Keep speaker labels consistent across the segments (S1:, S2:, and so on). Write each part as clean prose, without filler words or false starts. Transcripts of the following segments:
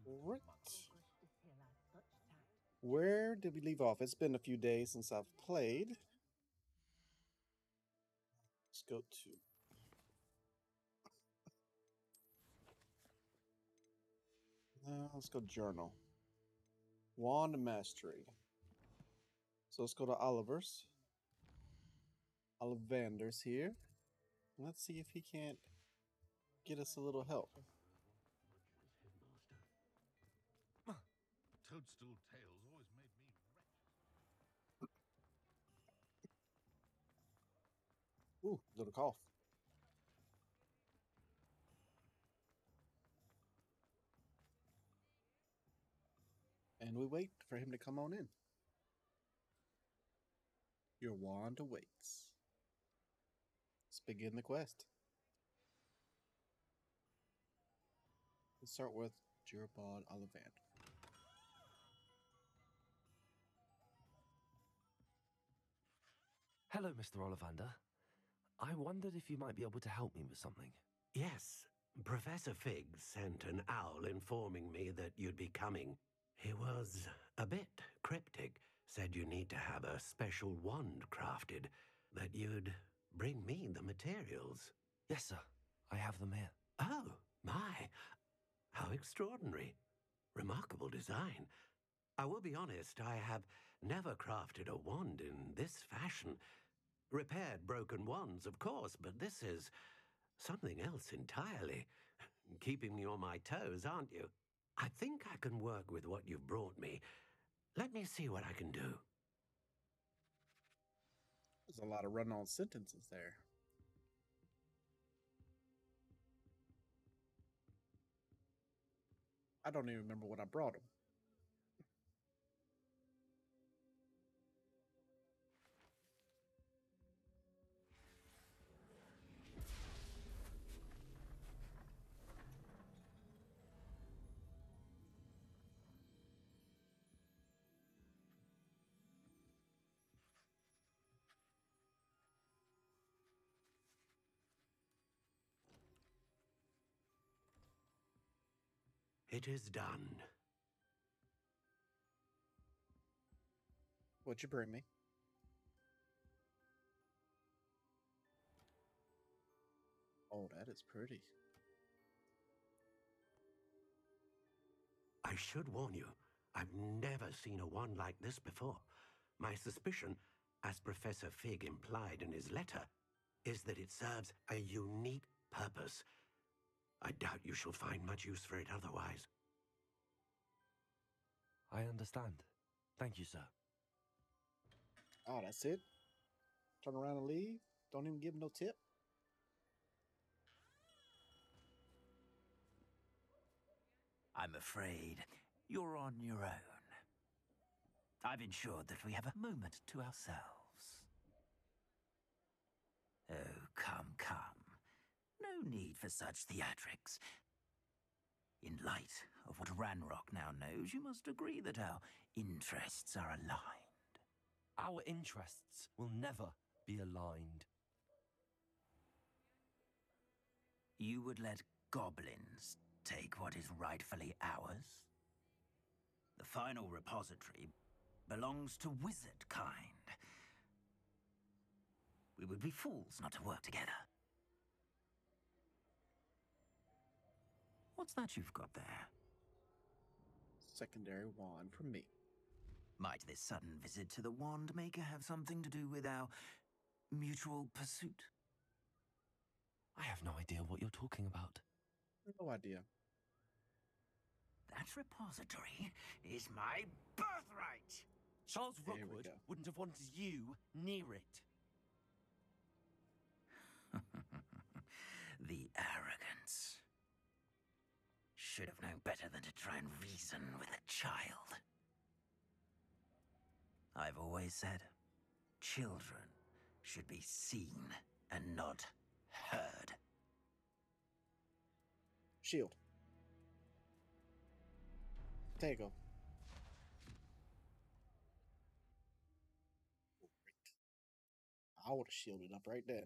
S1: Right. Where did we leave off? It's been a few days since I've played. Let's go to... let's go journal. Wand Mastery. So let's go to Oliver's. Ollivander's here. Let's see if he can't get us a little help.
S2: Toadstool tales always made me wretched.
S1: Ooh, little cough. And we wait for him to come on in. Your wand awaits. Let's begin the quest. Let's start with Jerobald Ollivander.
S3: Hello, Mr. Ollivander. I wondered if you might be able to help me with something.
S4: Yes, Professor Fig sent an owl informing me that you'd be coming. He was a bit cryptic, said you need to have a special wand crafted, that you'd bring me the materials.
S3: Yes, sir. I have them here.
S4: Oh, my. How extraordinary. Remarkable design. I will be honest, I have never crafted a wand in this fashion. Repaired broken wands, of course, but this is something else entirely. Keeping me on my toes, aren't you? I think I can work with what you've brought me. Let me see what I can do.
S1: There's a lot of run-on sentences there. I don't even remember what I brought him.
S4: It is done.
S1: What'd you bring me? Oh, that is pretty.
S4: I should warn you, I've never seen a wand like this before. My suspicion, as Professor Fig implied in his letter, is that it serves a unique purpose. I doubt you shall find much use for it otherwise.
S3: I understand. Thank you, sir.
S1: Oh, that's it? Turn around and leave? Don't even give him no tip?
S5: I'm afraid you're on your own. I've ensured that we have a moment to ourselves. Oh, come, come. No need for such theatrics. In light of what Ranrock now knows, you must agree that our interests are aligned.
S3: Our interests will never be aligned.
S5: You would let goblins take what is rightfully ours? The final repository belongs to wizard kind. We would be fools not to work together. What's that you've got there?
S1: Secondary wand from me.
S5: Might this sudden visit to the Wand Maker have something to do with our mutual pursuit?
S3: I have no idea what you're talking about.
S1: No idea.
S5: That repository is my birthright!
S3: Charles
S1: There we
S3: Rookwood
S1: go.
S3: wouldn't have wanted you near it.
S5: The arrogance. Should have known better than to try and reason with a child. I've always said, children should be seen and not heard.
S1: Shield. There you go. I would have shielded up right then.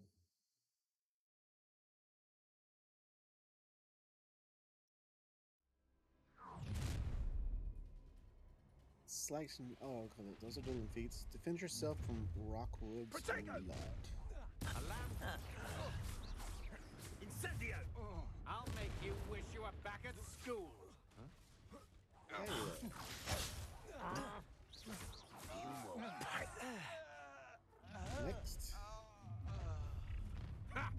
S1: selection. Oh, okay, those are dueling feats. Defend yourself from Rockwood's lot.
S6: Incendio! I'll make you wish you were back at school.
S1: Hey, next.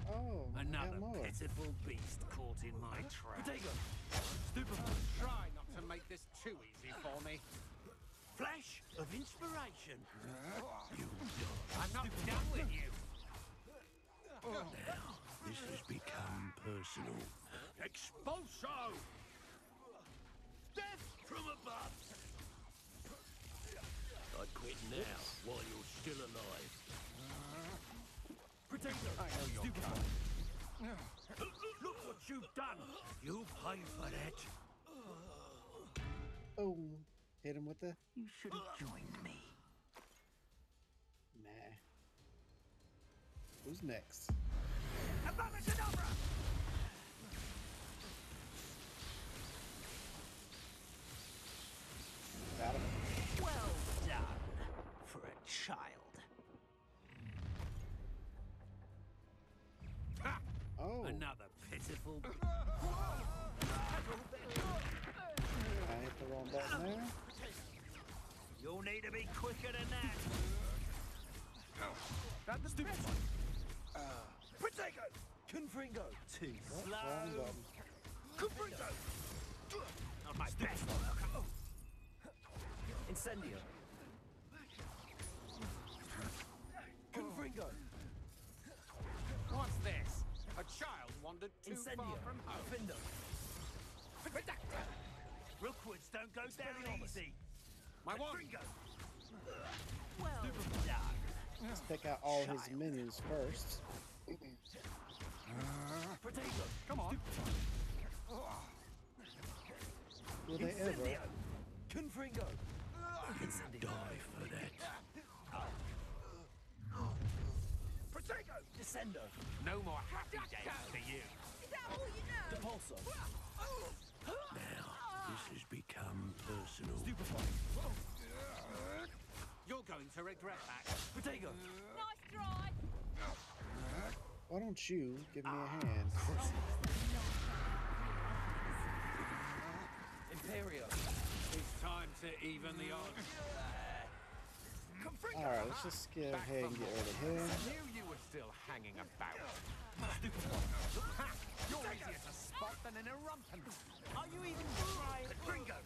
S1: Oh, I got
S6: Another
S1: more.
S6: pitiful beast caught in my trap.
S4: Potato!
S6: Try not to make this too easy for me.
S4: Flash of inspiration!
S6: I'm not done with you.
S4: Now, this has become personal.
S6: Expulso!
S4: Death from above! I'd quit now, while you're still alive.
S6: Potato! I know you're coming.
S4: Look what you've done! You'll pay for that.
S1: Oh, hit him with the.
S5: You should have joined me.
S1: Nah. Who's next? Got him.
S5: Well done for a child.
S1: Oh,
S6: Another pitiful.
S1: I hit the wrong button there.
S5: You'll need to be quicker than that.
S6: That's stupid.
S5: Potato! Confringo! Too
S1: Wrong
S5: slow.
S1: button.
S5: Confringo! Not my best work. Incendio. Confringo.
S6: What's this? A child wandered too
S5: Incendio.
S6: far from home.
S5: Findo. Rookwoods don't go down easy.
S6: My one.
S5: Well done.
S1: Let's pick out all his minions first.
S5: Potato.
S6: Come on.
S1: Will they ever?
S5: Incendio. Confringo. Incendio.
S4: Die for that.
S5: Potato. Descendo.
S6: No more happy days for you.
S5: Depulso.
S4: Now, this has become personal.
S6: You're going to regret that.
S5: Potato.
S7: Nice try.
S1: Why don't you give me a hand?
S5: Imperio.
S6: It's time to even the odds.
S1: Alright, let's just go ahead and get rid of him.
S6: Knew you were still hanging about. Ha! You're easier to spot than an irrumpent.
S5: Are you even trying? Confringo.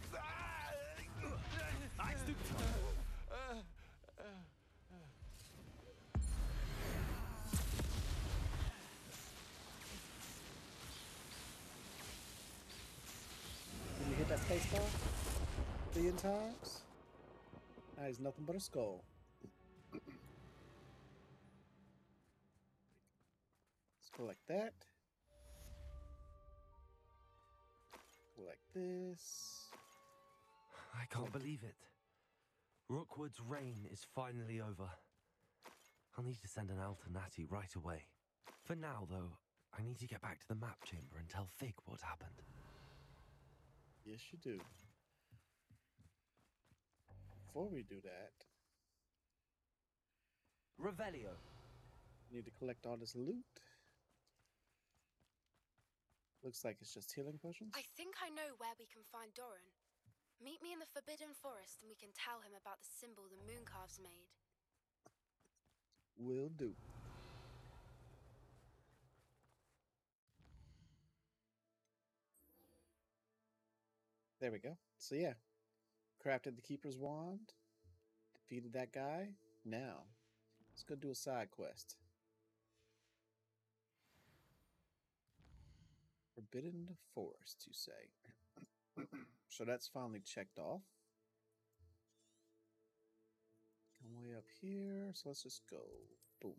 S1: Can you hit that space bar? A billion times? That is nothing but a skull. Let's collect that. Collect this.
S3: I can't believe it. Rookwood's reign is finally over. I'll need to send an Alternati right away. For now, though, I need to get back to the map chamber and tell Fig what happened.
S1: Yes, you do. Before we do that,
S5: Revelio.
S1: need to collect all this loot. Looks like it's just healing potions.
S7: I think I know where we can find Doran. Meet me in the Forbidden Forest and we can tell him about the symbol the Mooncalves made.
S1: Will do. There we go. So yeah, crafted the Keeper's Wand, defeated that guy. Now, let's go do a side quest. Forbidden Forest, you say. So that's finally checked off. Come way up here, so let's just go. Boom.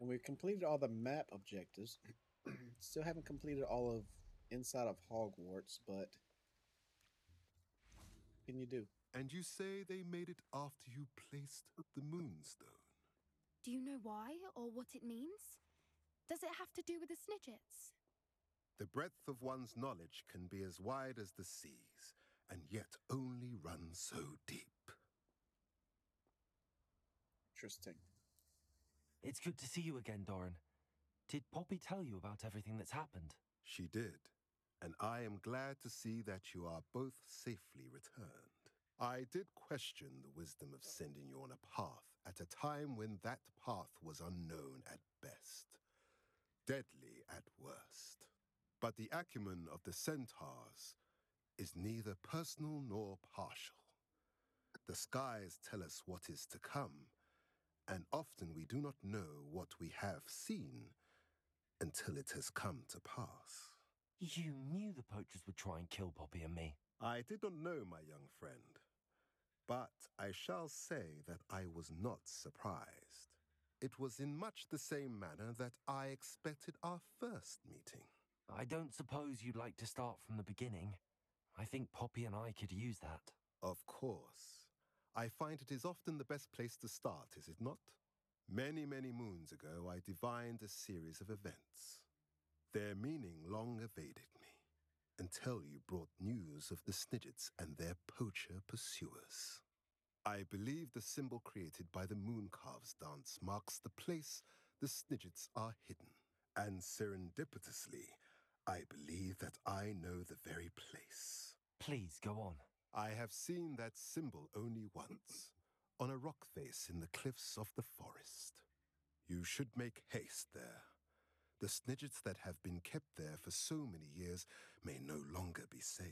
S1: And we've completed all the map objectives. Still haven't completed all of inside of Hogwarts, but can you do?
S8: And you say they made it after you placed the moonstone?
S7: Do you know why or what it means? Does it have to do with the Snidgets?
S8: The breadth of one's knowledge can be as wide as the seas, and yet only run so deep.
S1: Interesting.
S3: It's good to see you again, Doran. Did Poppy tell you about everything that's happened?
S8: She did, and I am glad to see that you are both safely returned. I did question the wisdom of sending you on a path at a time when that path was unknown at best, deadly at worst. But the acumen of the centaurs is neither personal nor partial. The skies tell us what is to come, and often we do not know what we have seen until it has come to pass.
S3: You knew the poachers would try and kill Poppy and me.
S8: I did not know, my young friend, but I shall say that I was not surprised. It was in much the same manner that I expected our first meeting.
S3: I don't suppose you'd like to start from the beginning. I think Poppy and I could use that.
S8: Of course. I find it is often the best place to start, is it not? Many, many moons ago, I divined a series of events. Their meaning long evaded me, until you brought news of the Snidgets and their poacher pursuers. I believe the symbol created by the Mooncalves dance marks the place the Snidgets are hidden. And serendipitously, I believe that I know the very place.
S3: Please, go on.
S8: I have seen that symbol only once, on a rock face in the cliffs of the forest. You should make haste there. The Snidgets that have been kept there for so many years may no longer be safe.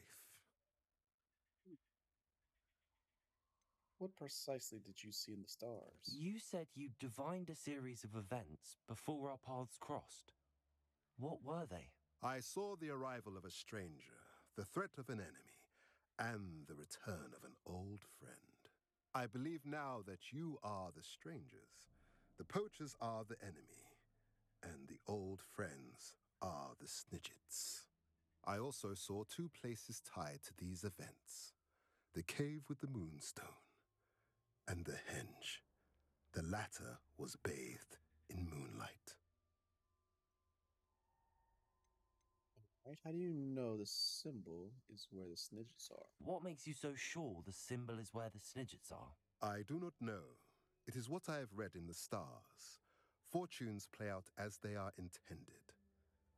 S1: What precisely did you see in the stars?
S3: You said you divined a series of events before our paths crossed. What were they?
S8: I saw the arrival of a stranger, the threat of an enemy, and the return of an old friend. I believe now that you are the strangers, the poachers are the enemy, and the old friends are the Snidgets. I also saw two places tied to these events: the cave with the moonstone and the henge. The latter was bathed in moonlight.
S1: Right? How do you know the symbol is where the Snidgets are?
S3: What makes you so sure the symbol is where the Snidgets are?
S8: I do not know. It is what I have read in the stars. Fortunes play out as they are intended.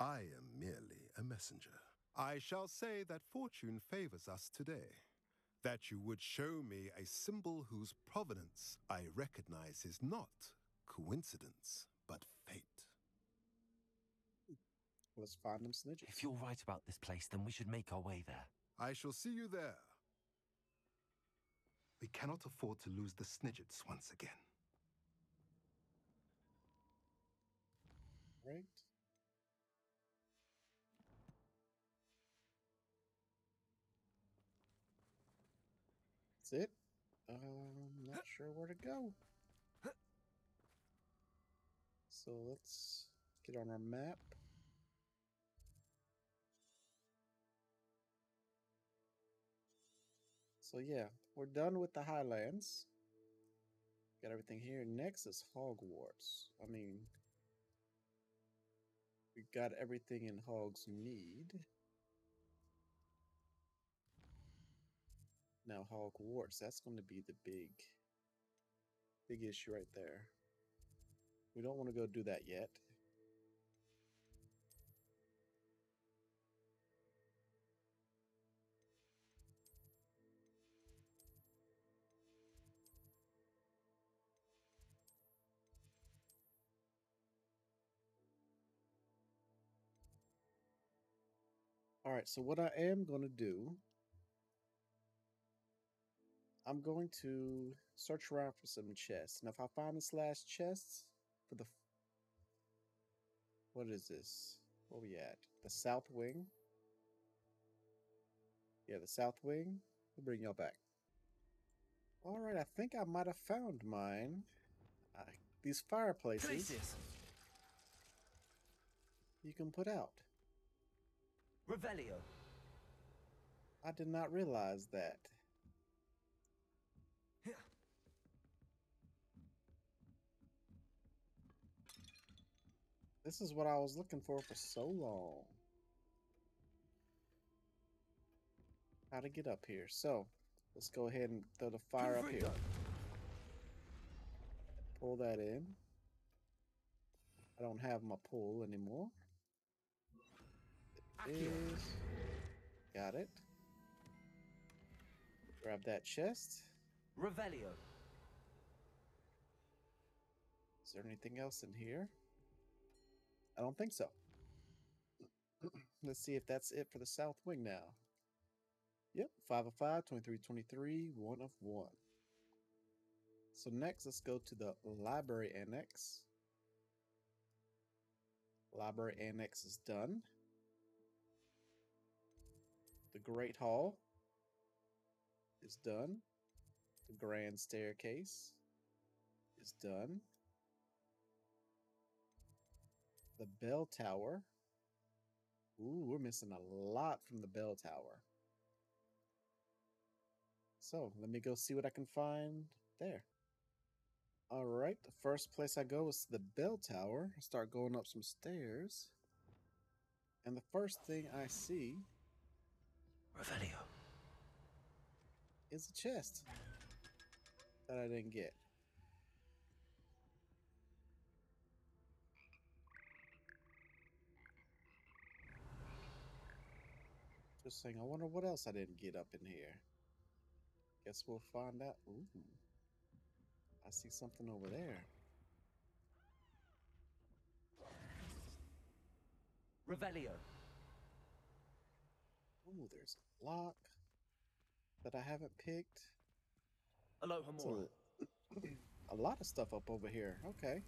S8: I am merely a messenger. I shall say that fortune favors us today. That you would show me a symbol whose provenance I recognize is not coincidence, but fate.
S1: Let's find them Snidgets.
S3: If you're right about this place, then we should make our way there.
S8: I shall see you there. We cannot afford to lose the Snidgets once again.
S1: Right? That's it. Not sure where to go. So let's get on our map. So yeah, we're done with the Highlands. Got everything here. Next is Hogwarts. I mean, we got everything in Hogsmeade. Now Hogwarts, that's going to be the big issue right there. We don't want to go do that yet. All right, so what I am going to do, I'm going to search around for some chests. And if I find this last chest for the... What is this? Where we at? The South Wing? Yeah, the South Wing. We'll bring y'all back. All right, I think I might have found mine. These fireplaces you can put out.
S3: Revelio.
S1: I did not realize that. This is what I was looking for so long. How to get up here. So, let's go ahead and throw the fire up here. Pull that in. I don't have my pull anymore. It is. Got it. Grab that chest.
S3: Revelio.
S1: Is there anything else in here? I don't think so. Let's see if that's it for the South Wing now. Yep, 5 of 5, 23, 23, 1 of 1. So next, let's go to the Library Annex. Library Annex is done. The Great Hall is done. The Grand Staircase is done. The Bell Tower. Ooh, we're missing a lot from the Bell Tower. So let me go see what I can find there. All right, the first place I go is to the Bell Tower. I start going up some stairs. And the first thing I see
S3: Revelio.
S1: is a chest that I didn't get. Just saying, I wonder what else I didn't get up in here. Guess we'll find out. Ooh, I see something over there.
S3: Revelio.
S1: Ooh, there's a lock that I haven't picked.
S3: Alohomora.
S1: A lot of stuff up over here. Okay.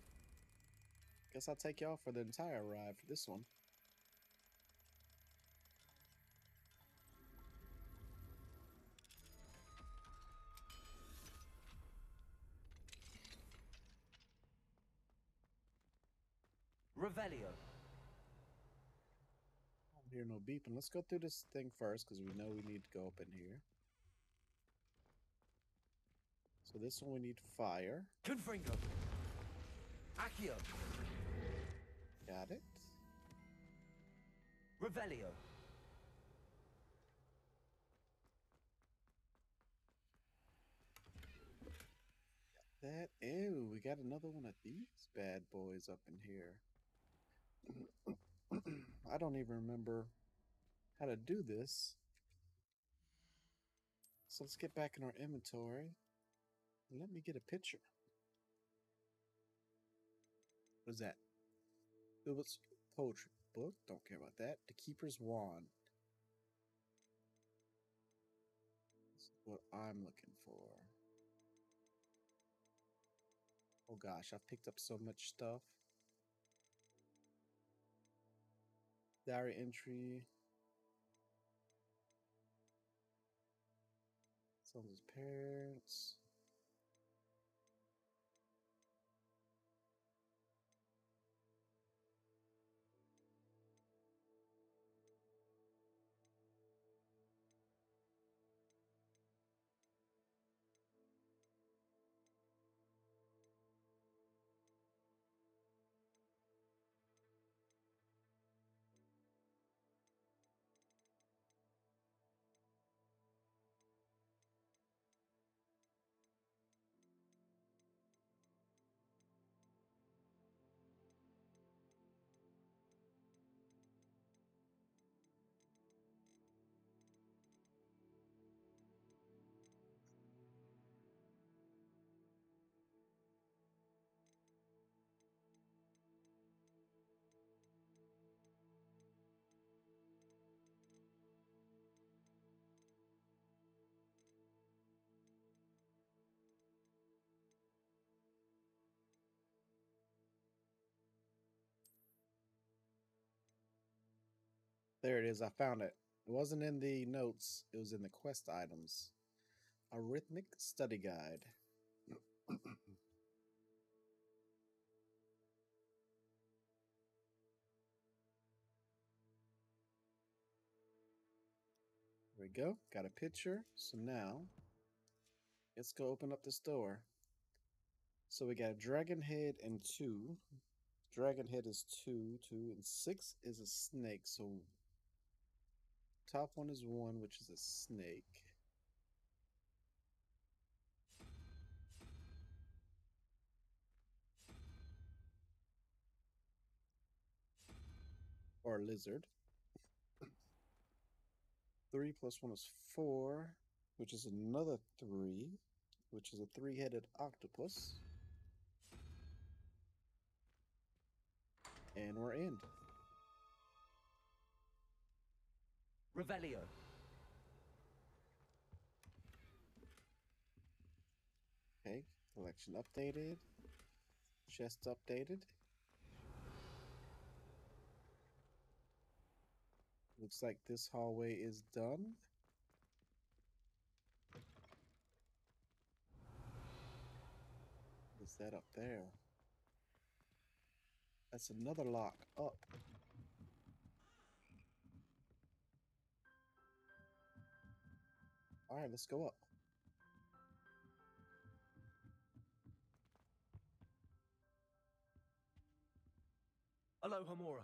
S1: Guess I'll take y'all for the entire ride for this one.
S3: Revelio.
S1: I don't hear no beeping. Let's go through this thing first because we know we need to go up in here. So this one we need fire.
S3: Confringo. Accio.
S1: Got it.
S3: Revelio.
S1: That. Ew, we got another one of these bad boys up in here. I don't even remember how to do this. So let's get back in our inventory. Let me get a picture. What is that? It was poetry book. Don't care about that. The Keeper's Wand. This is what I'm looking for. Oh gosh, I've picked up so much stuff. Diary entry. Someone's parents. There it is. I found it. It wasn't in the notes. It was in the quest items. A rhythmic study guide. There we go. Got a picture. So now, let's go open up this door. So we got a dragon head and 2 Dragon head is 2, 2, and 6 is a snake. So top one is 1, which is a snake. Or a lizard. 3 plus 1 is 4, which is another 3, which is a 3-headed octopus. And we're in.
S3: Revelio.
S1: Okay, collection updated. Chest updated. Looks like this hallway is done. What's that up there? That's another lock up. Alright, let's go up.
S3: Aloha Mora.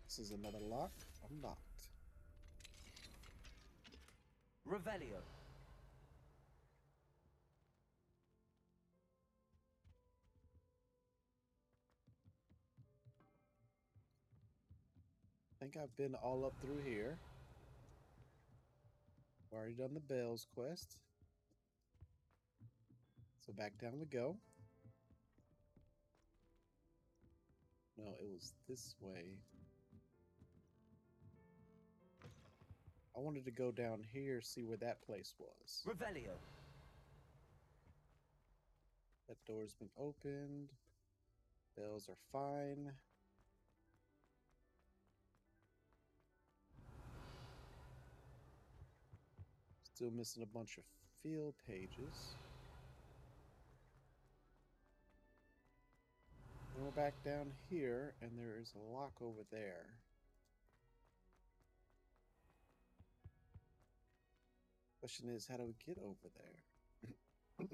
S1: This is another lock unlocked.
S3: Revelio.
S1: I think I've been all up through here. Already done the bells quest. So back down we go. No, it was this way. I wanted to go down here, see where that place was.
S3: Revelio.
S1: That door's been opened. Bells are fine. Still missing a bunch of field pages. And we're back down here, and there is a lock over there. Question is, how do we get over there?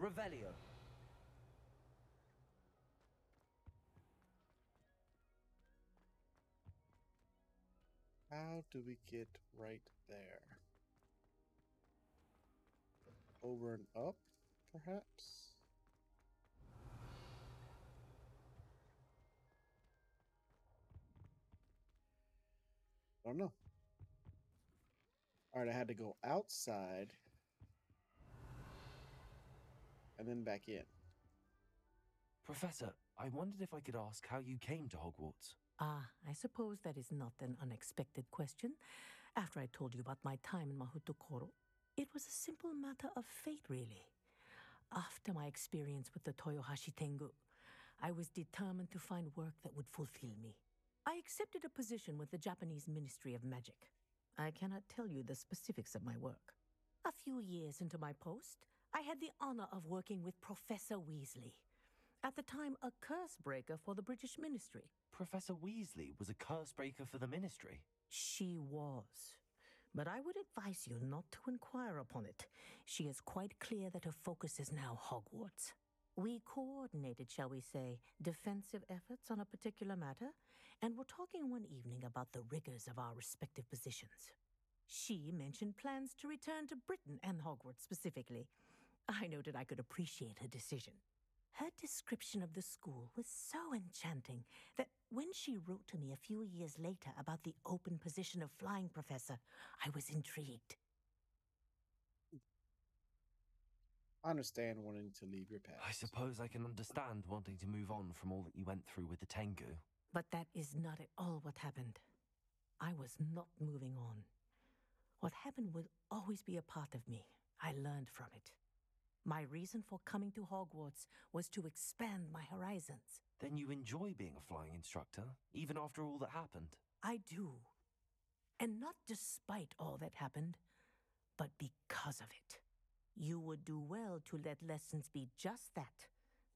S3: Revelio.
S1: How do we get right there? Over and up, perhaps? I don't know. Alright, I had to go outside and then back in.
S3: Professor, I wondered if I could ask how you came to Hogwarts.
S9: Ah, I suppose that is not an unexpected question. After I told you about my time in Mahutokoro, it was a simple matter of fate, really. After my experience with the Toyohashi Tengu, I was determined to find work that would fulfill me. I accepted a position with the Japanese Ministry of Magic. I cannot tell you the specifics of my work. A few years into my post, I had the honor of working with Professor Weasley, at the time a curse breaker for the British Ministry.
S3: Professor Weasley was a curse breaker for the Ministry.
S9: She was. But I would advise you not to inquire upon it. She is quite clear that her focus is now Hogwarts. We coordinated, shall we say, defensive efforts on a particular matter, and were talking one evening about the rigors of our respective positions. She mentioned plans to return to Britain and Hogwarts specifically. I noted I could appreciate her decision. Her description of the school was so enchanting that when she wrote to me a few years later about the open position of flying professor, I was intrigued.
S1: I understand wanting to leave your past.
S3: I suppose I can understand wanting to move on from all that you went through with the Tengu.
S9: But that is not at all what happened. I was not moving on. What happened will always be a part of me. I learned from it. My reason for coming to Hogwarts was to expand my horizons.
S3: Then you enjoy being a flying instructor, even after all that happened?
S9: I do. And not despite all that happened, but because of it. You would do well to let lessons be just that,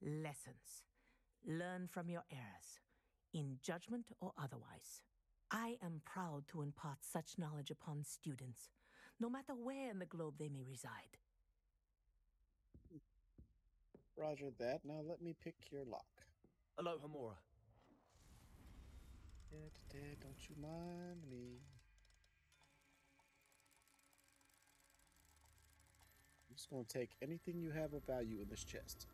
S9: Lessons. Learn from your errors, in judgment or otherwise. I am proud to impart such knowledge upon students, no matter where in the globe they may reside.
S1: Roger that. Now let me pick your lock.
S3: Aloha, Mora.
S1: Don't you mind me? I'm just going to take anything you have of value in this chest.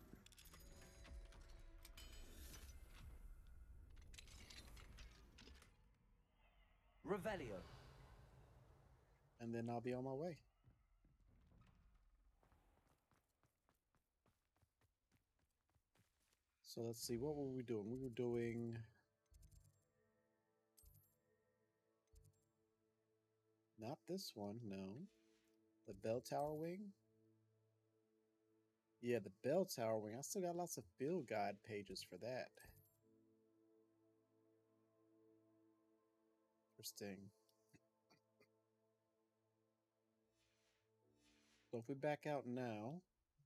S3: Revelio.
S1: And then I'll be on my way. So let's see, what were we doing? We were doing... Not this one, no. The bell tower wing? Yeah, the bell tower wing. I still got lots of field guide pages for that. Interesting. So if we back out now,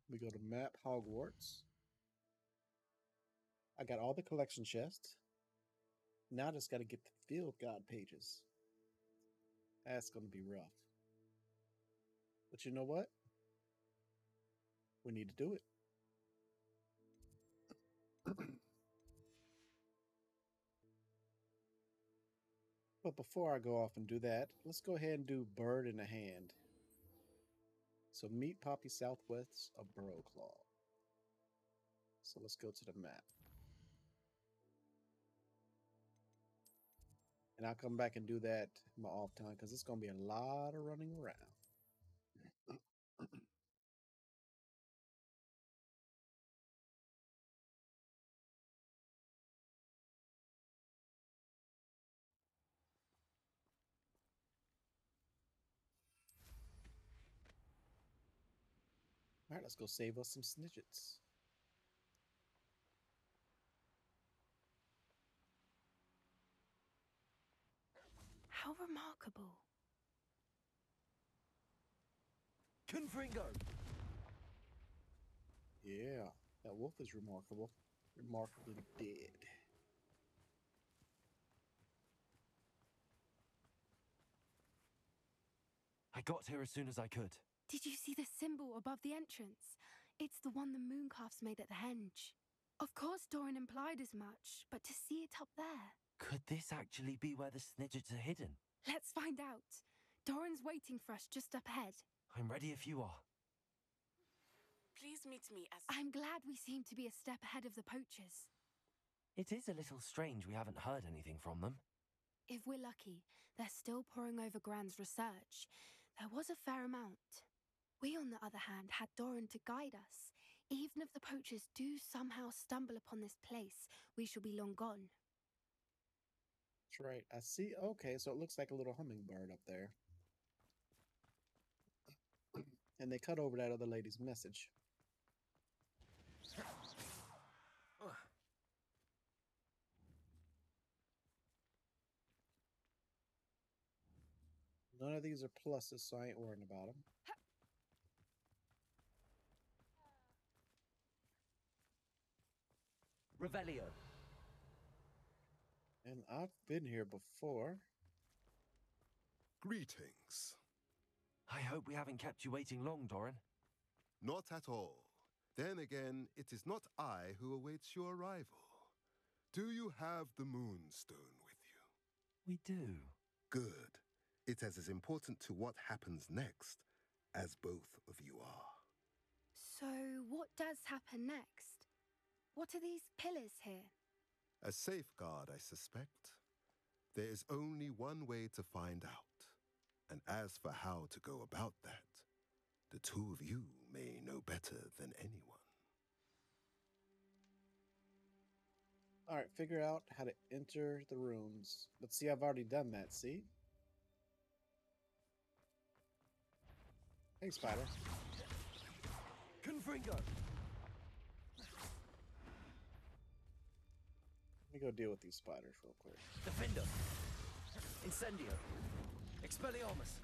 S1: we go to map Hogwarts. I got all the collection chests. Now I just got to get the field guide pages. That's going to be rough. But you know what? We need to do it. But before I go off and do that, let's go ahead and do Bird in the Hand. So meet Poppy southwest of Burrowclaw. So let's go to the map. And I'll come back and do that in my off time because it's going to be a lot of running around. All right, let's go save us some snidgets.
S7: How remarkable.
S3: Confringo.
S1: Yeah, that wolf is remarkable. Remarkably dead.
S3: I got here as soon as I could.
S7: Did you see the symbol above the entrance? It's the one the mooncalfs made at the henge. Of course Doran implied as much, but to see it up there...
S3: Could this actually be where the snidgets are hidden?
S7: Let's find out. Doran's waiting for us just up ahead.
S3: I'm ready if you are.
S10: Please meet me as...
S7: I'm glad we seem to be a step ahead of the poachers.
S3: It is a little strange we haven't heard anything from them.
S7: If we're lucky, they're still poring over Gran's research. There was a fair amount. We, on the other hand, had Doran to guide us. Even if the poachers do somehow stumble upon this place, we shall be long gone.
S1: That's right. I see. Okay, so it looks like a little hummingbird up there. And they cut over that other lady's message. None of these are pluses, so I ain't worrying about them.
S3: Revelio.
S1: And I've been here before.
S8: Greetings.
S3: I hope we haven't kept you waiting long, Doran.
S8: Not at all. Then again, it is not I who awaits your arrival. Do you have the Moonstone with you?
S3: We do.
S8: Good. It is as important to what happens next as both of you are.
S7: So, what does happen next? What are these pillars here?
S8: A safeguard, I suspect. There is only one way to find out. And as for how to go about that, the two of you may know better than anyone.
S1: All right, figure out how to enter the rooms. But see, I've already done that, see? Hey, Spider.
S3: Confringo.
S1: Let me go deal with these spiders real quick.
S3: Defender. Incendio. Expelliarmus.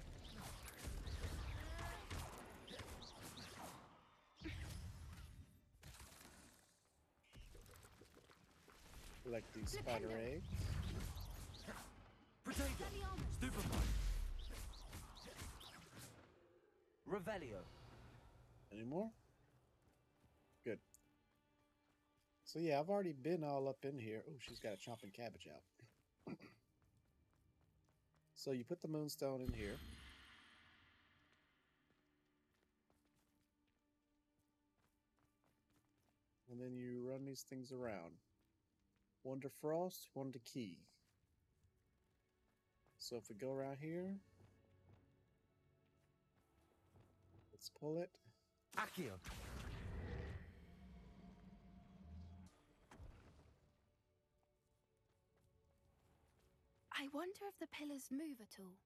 S1: Collect these spider eggs.
S3: Potato. Stupefy. Revelio.
S1: Any more? Good. So yeah, I've already been all up in here. Oh, she's got a chomping cabbage out. So you put the moonstone in here. And then you run these things around. One to frost, one to key. So if we go around here, let's pull it.
S3: Accio.
S7: I wonder if the pillars move at all.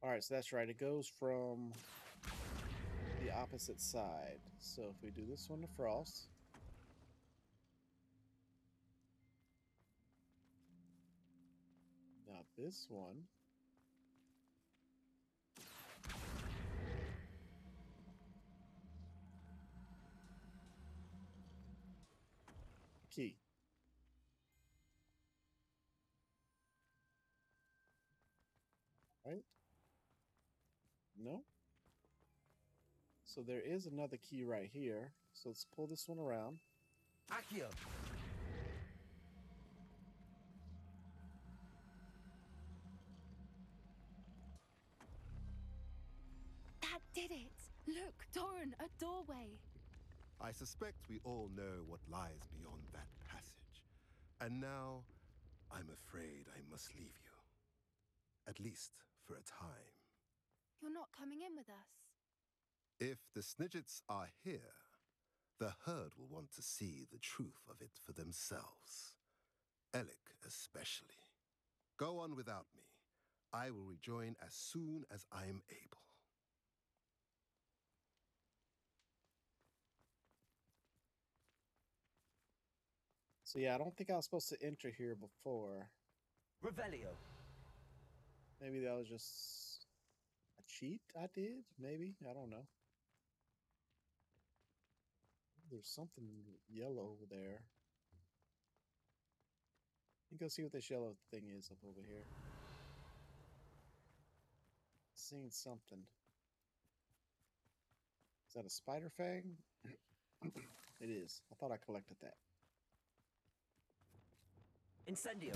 S1: Alright, so that's right. It goes from the opposite side. So if we do this one to frost. Now this one. Key. Right? No? So there is another key right here. So let's pull this one around.
S3: Accio.
S7: That did it! Look, Doran, a doorway.
S8: I suspect we all know what lies beyond that passage. And now, I'm afraid I must leave you. At least for a time.
S7: You're not coming in with us.
S8: If the Snidgets are here, the herd will want to see the truth of it for themselves. Alec especially. Go on without me. I will rejoin as soon as I'm able.
S1: So yeah, I don't think I was supposed to enter here before.
S3: Revelio.
S1: Maybe that was just a cheat I did? Maybe? I don't know. There's something yellow over there. You go see what this yellow thing is up over here. Seeing something. Is that a spider fang? It is. I thought I collected that.
S3: Incendio.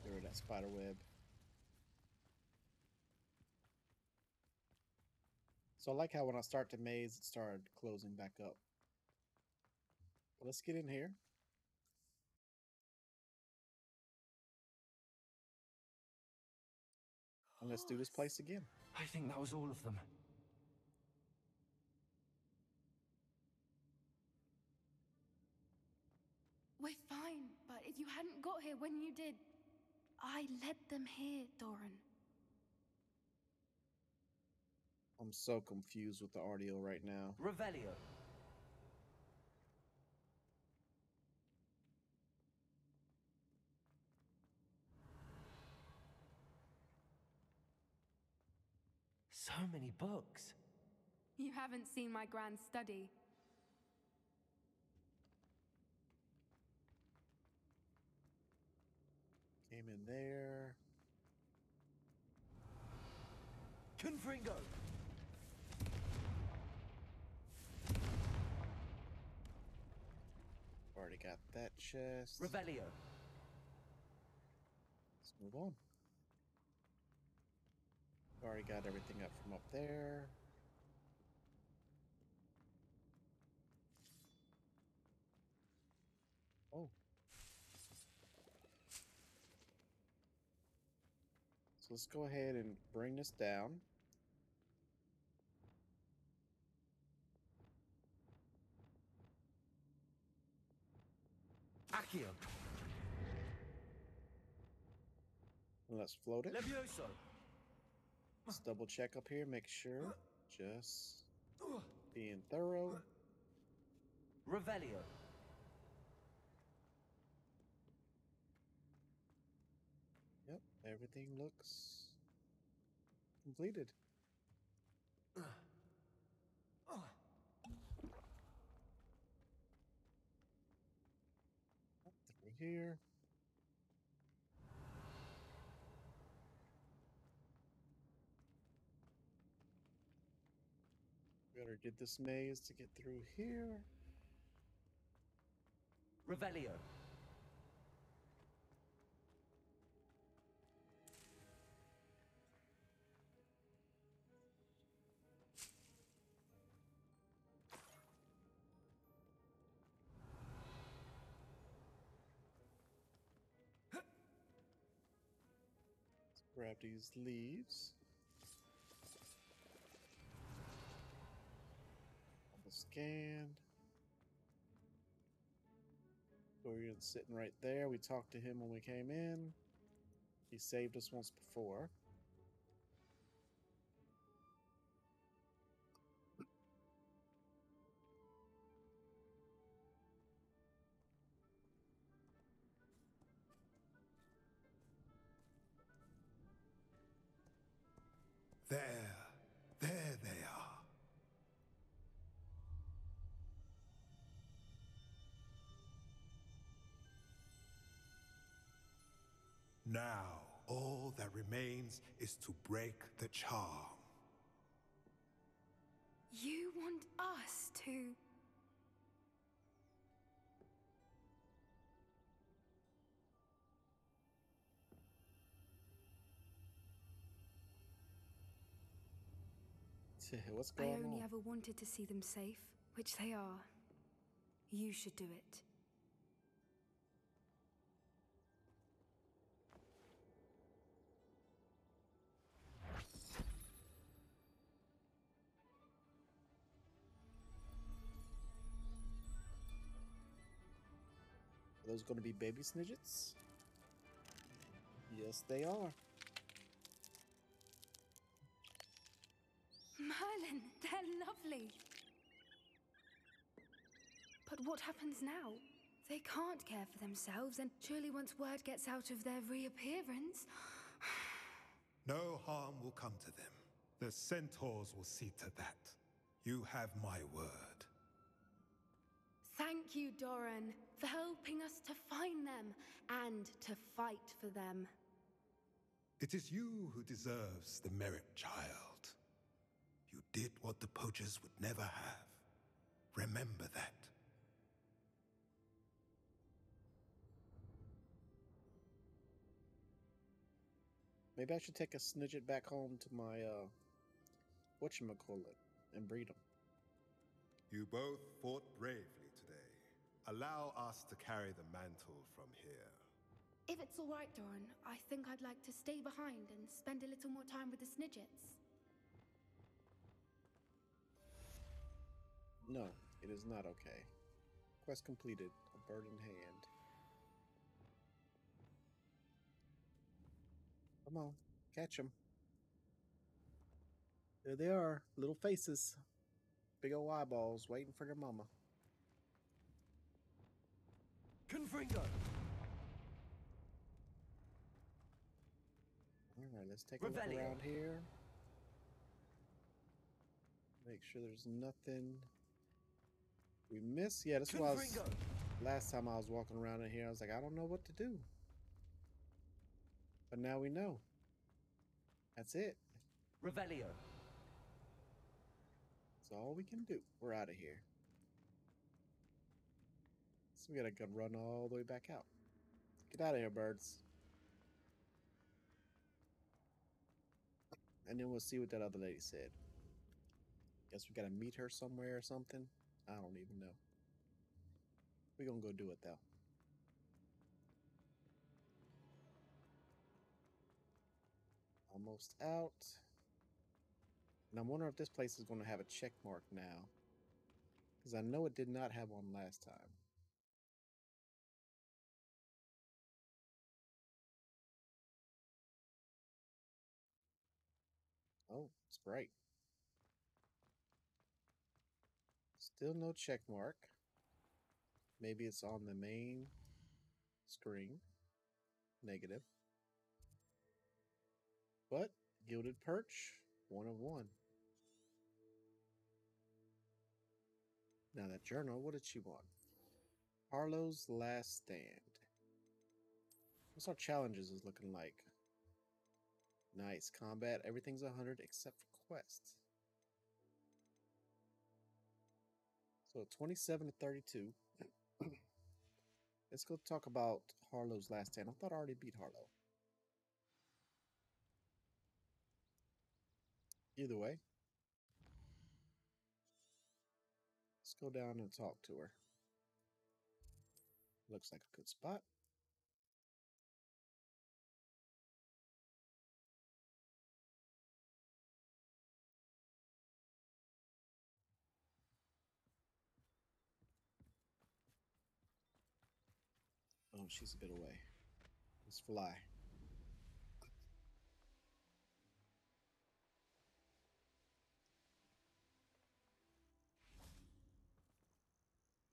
S1: Get rid of that spider web. So I like how when I start the maze, it started closing back up. But let's get in here. And let's do this place again.
S3: I think that was all of them.
S7: We're fine, but if you hadn't got here when you did, I led them here, Doran.
S1: I'm so confused with the audio right now.
S3: Revelio. So many books.
S7: You haven't seen my grand study.
S1: Came in there.
S3: Confringo.
S1: Already got that chest.
S3: Revelio.
S1: Let's move on. Already got everything up from up there. Oh. So let's go ahead and bring this down.
S3: Accio.
S1: And let's float it.
S3: Levioso.
S1: Let's double check up here, make sure. Just being thorough.
S3: Revelio.
S1: Yep, everything looks completed. here. Better get this maze to get through here.
S3: Revelio.
S1: Let's grab these leaves. Almost scanned. Dorian's sitting right there. We talked to him when we came in. He saved us once before.
S8: There they are. Now, all that remains is to break the charm.
S7: You want us to...
S1: What's
S7: I
S1: going
S7: only
S1: on?
S7: ever wanted to see them safe, which they are. You should do it.
S1: Are those going to be baby snidgets? Yes, they are.
S7: Merlin, they're lovely. But what happens now? They can't care for themselves, and surely once word gets out of their reappearance...
S8: No harm will come to them. The centaurs will see to that. You have my word.
S7: Thank you, Doran, for helping us to find them and to fight for them.
S8: It is you who deserves the merit, child. You did what the poachers would never have. Remember that.
S1: Maybe I should take a snidget back home to my, whatchamacallit, and breed them.
S8: You both fought bravely today. Allow us to carry the mantle from here.
S7: If it's all right, Doran, I think I'd like to stay behind and spend a little more time with the Snidgets.
S1: No, it is not okay. Quest completed. A bird in hand. Come on, catch them. There they are, little faces. Big old eyeballs waiting for their mama.
S3: Confringo.
S1: Alright, let's take a look
S3: Revelio.
S1: around here. Make sure there's nothing we miss. Yeah, this was
S3: Confringo.
S1: last time I was walking around in here. I was like, I don't know what to do. But now we know. That's it.
S3: Revelio.
S1: That's all we can do. We're out of here. So we gotta go run all the way back out. Get out of here, birds. And then we'll see what that other lady said. Guess we gotta meet her somewhere or something. I don't even know. We're gonna go do it though. Almost out. And I'm wondering if this place is gonna have a check mark now. Because I know it did not have one last time. Oh, it's bright. Still no check mark. Maybe it's on the main screen. Negative. But Gilded Perch, 1 of 1. Now that journal, what did she want? Harlow's Last Stand. What's our challenges is looking like? Nice. Combat, everything's 100 except for quests. So 27 to 32. Let's go talk about Harlow's last stand. I thought I already beat Harlow. Either way, let's go down and talk to her. Looks like a good spot. Oh, she's a bit away. Let's fly.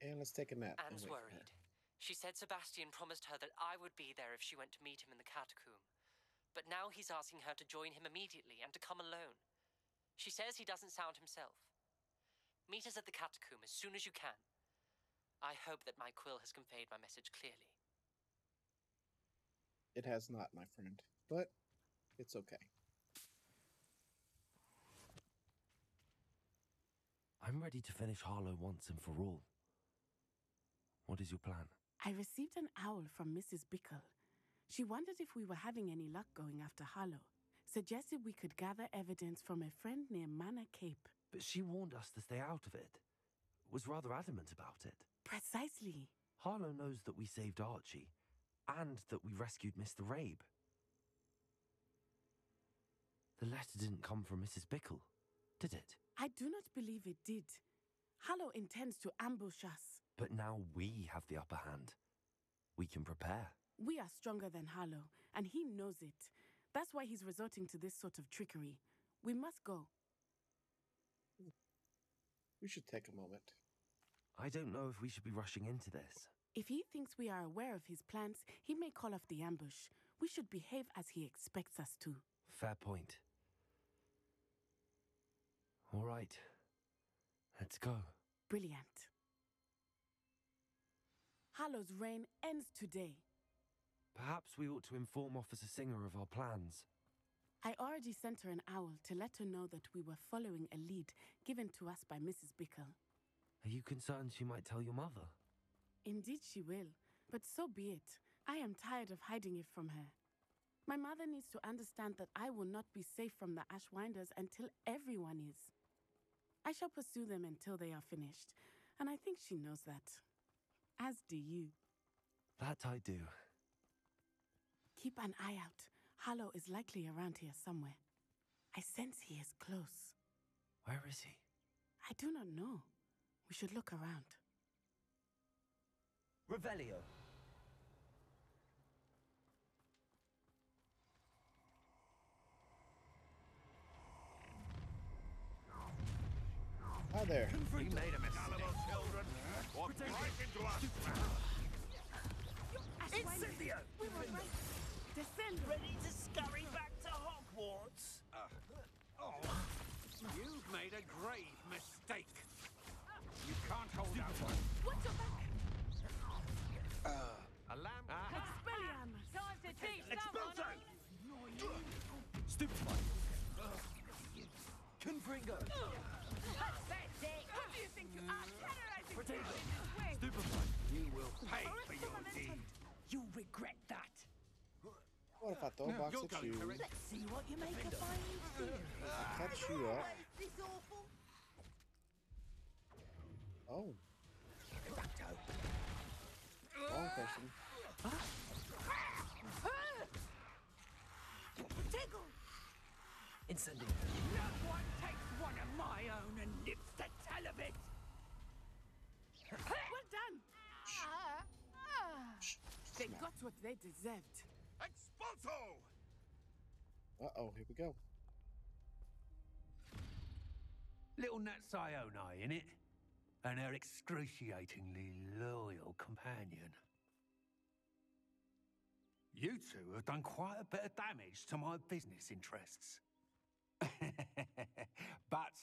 S1: And let's take a nap.
S11: Anne's worried. She said Sebastian promised her that I would be there if she went to meet him in the catacomb. But now he's asking her to join him immediately and to come alone. She says he doesn't sound himself. Meet us at the catacomb as soon as you can. I hope that my quill has conveyed my message clearly.
S1: It has not, my friend, but it's okay.
S3: I'm ready to finish Harlow once and for all. What is your plan?
S10: I received an owl from Mrs. Bickle. She wondered if we were having any luck going after Harlow. Suggested we could gather evidence from a friend near Manor Cape.
S3: But she warned us to stay out of it. Was rather adamant about it.
S10: Precisely.
S3: Harlow knows that we saved Archie, and that we rescued Mr. Rabe. The letter didn't come from Mrs. Bickle, did it?
S10: I do not believe it did. Harlow intends to ambush us.
S3: But now we have the upper hand. We can prepare.
S10: We are stronger than Harlow, and he knows it. That's why he's resorting to this sort of trickery. We must go.
S1: We should take a moment.
S3: I don't know if we should be rushing into this.
S10: If he thinks we are aware of his plans, he may call off the ambush. We should behave as he expects us to.
S3: Fair point. All right. Let's go.
S10: Brilliant. Harlow's reign ends today.
S3: Perhaps we ought to inform Officer Singer of our plans.
S10: I already sent her an owl to let her know that we were following a lead given to us by Mrs. Bickle.
S3: Are you concerned she might tell your mother?
S10: Indeed she will, but so be it. I am tired of hiding it from her. My mother needs to understand that I will not be safe from the Ashwinders until everyone is. I shall pursue them until they are finished, and I think she knows that. As do you.
S3: That I do.
S10: Keep an eye out. Harlow is likely around here somewhere. I sense he is close.
S3: Where is he?
S10: I do not know. We should look around.
S3: Revelio.
S1: Hi there.
S6: We made a mistake. Children, walk right into us.
S10: Incendio! We were right. Descend!
S12: Ready to scurry back to Hogwarts?
S6: You've made a grave mistake. You can't hold out.
S10: Watch your back!
S6: A lamp.
S10: Expelliarmus!
S12: Time to teach
S6: Expulso!
S3: Stupefy. Confringo.
S12: Pathetic!
S10: Who do you think you are? Terrorizing
S3: Protego.
S10: people this way!
S3: Stupefy.
S6: You will pay for your deed.
S12: You'll regret that.
S1: What if I throw a box
S6: you're
S1: at
S6: going
S1: you?
S6: correct.
S12: Let's see what you make of my
S1: Cut you up.
S12: This awful.
S1: Oh. Wrong person.
S12: Tiggle!
S3: Incendio.
S12: No one takes one of my own and lives to tell of it.
S10: Well done! They got what they deserved.
S6: Expulso!
S1: Uh-oh, here we go.
S13: Little Nat Sione, innit? And her excruciatingly loyal companion. You two have done quite a bit of damage to my business interests. But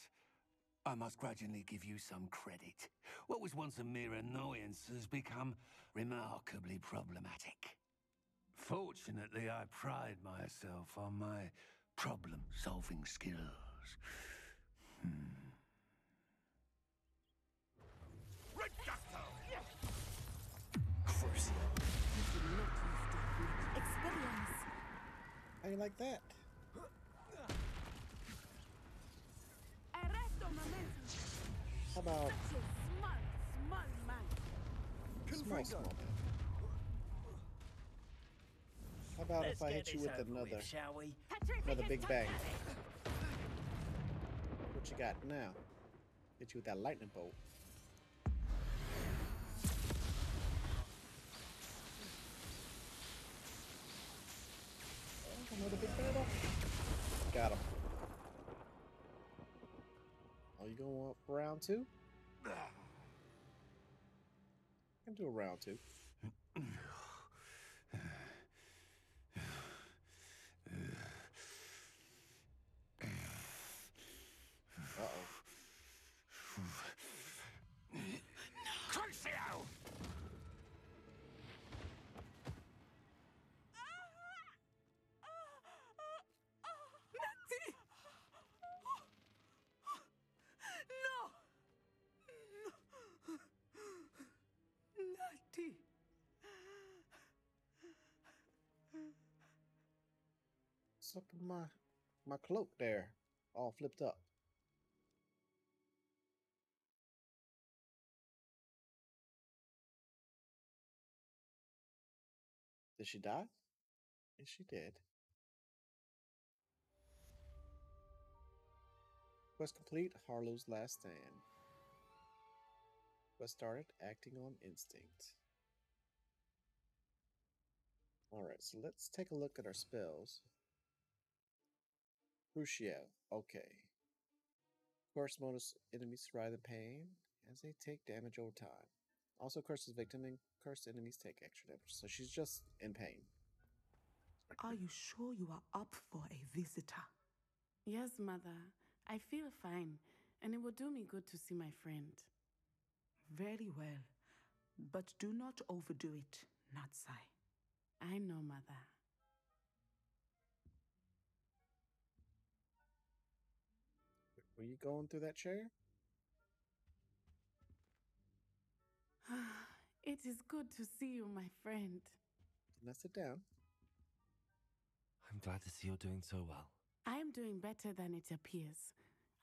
S13: I must grudgingly give you some credit. What was once a mere annoyance has become remarkably problematic. Fortunately, Fortunately, I pride myself on my problem-solving skills.
S3: Crucio.
S10: Expelliarmus.
S1: How you like that?
S10: Arresto momentum.
S1: How about
S10: Such a small man.
S1: small man? How about if I hit you with another big bang? What you got now? Hit you with that lightning bolt. Oh, another big battle. Got him. Oh, you going up for round two? I can do a round two. Uh-oh.
S6: Crucio!
S10: Natty! No! Natty!
S1: What's up with my cloak there? All flipped up. Did she die? Yes, she did. Quest complete. Harlow's last stand. Quest started. Acting on instinct. Alright, so let's take a look at our spells. Crucio. Okay. Curse bonus enemies writhe in pain as they take damage over time. Also curses victim and cursed enemies take extra damage. So she's just in pain.
S14: Are you sure you are up for a visitor?
S10: Yes, Mother. I feel fine, and it will do me good to see my friend.
S14: Very well. But do not overdo it, Natsai.
S10: I know, Mother.
S1: Were you going through that chair?
S10: It is good to see you, my friend.
S1: Now sit down.
S3: I'm glad to see you're doing so well.
S10: I am doing better than it appears.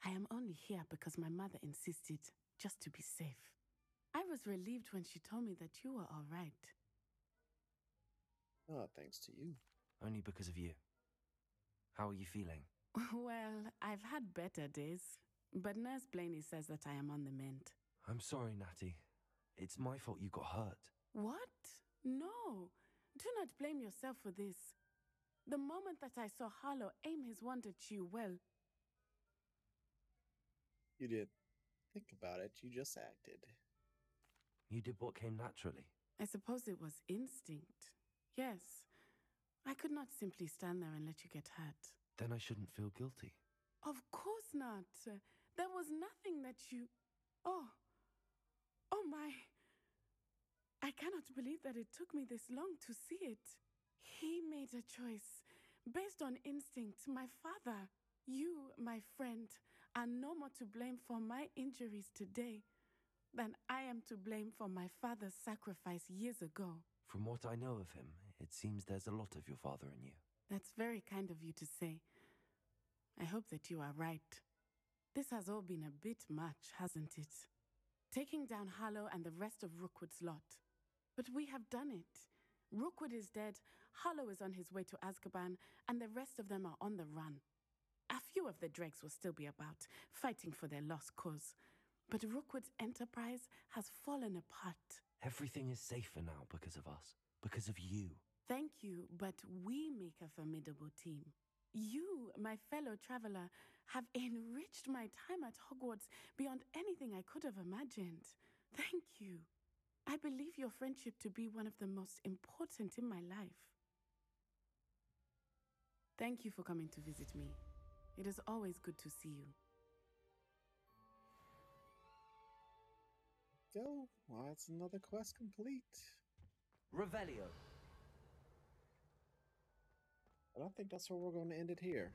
S10: I am only here because my mother insisted, just to be safe. I was relieved when she told me that you were all right.
S1: Oh, thanks to you.
S3: Only because of you. How are you feeling?
S10: Well, I've had better days, but Nurse Blaney says that I am on the mend.
S3: I'm sorry, Natty. It's my fault you got hurt.
S10: What? No. Do not blame yourself for this. The moment that I saw Harlow aim his wand at you, well...
S1: You did. Think about it. You just acted.
S3: You did what came naturally.
S10: I suppose it was instinct. Yes. I could not simply stand there and let you get hurt.
S3: Then I shouldn't feel guilty.
S10: Of course not. There was nothing that you... Oh. Oh my. I cannot believe that it took me this long to see it. He made a choice. Based on instinct, my father, you, my friend, are no more to blame for my injuries today than I am to blame for my father's sacrifice years ago.
S3: From what I know of him, it seems there's a lot of your father in you.
S10: That's very kind of you to say. I hope that you are right. This has all been a bit much, hasn't it? Taking down Harlow and the rest of Rookwood's lot. But we have done it. Rookwood is dead, Harlow is on his way to Azkaban, and the rest of them are on the run. A few of the dregs will still be about, fighting for their lost cause. But Rookwood's enterprise has fallen apart.
S3: Everything is safer now because of us. Because of you.
S10: Thank you, but we make a formidable team. You, my fellow traveler, have enriched my time at Hogwarts beyond anything I could have imagined. Thank you. I believe your friendship to be one of the most important in my life. Thank you for coming to visit me. It is always good to see you.
S1: Go. Well, that's another quest complete.
S3: Revelio.
S1: But I think that's where we're going to end it here.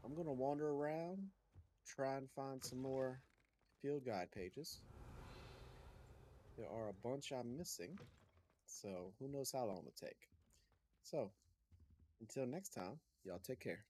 S1: I'm going to wander around, try and find some more field guide pages. There are a bunch I'm missing, so who knows how long it'll take. So, until next time, y'all take care.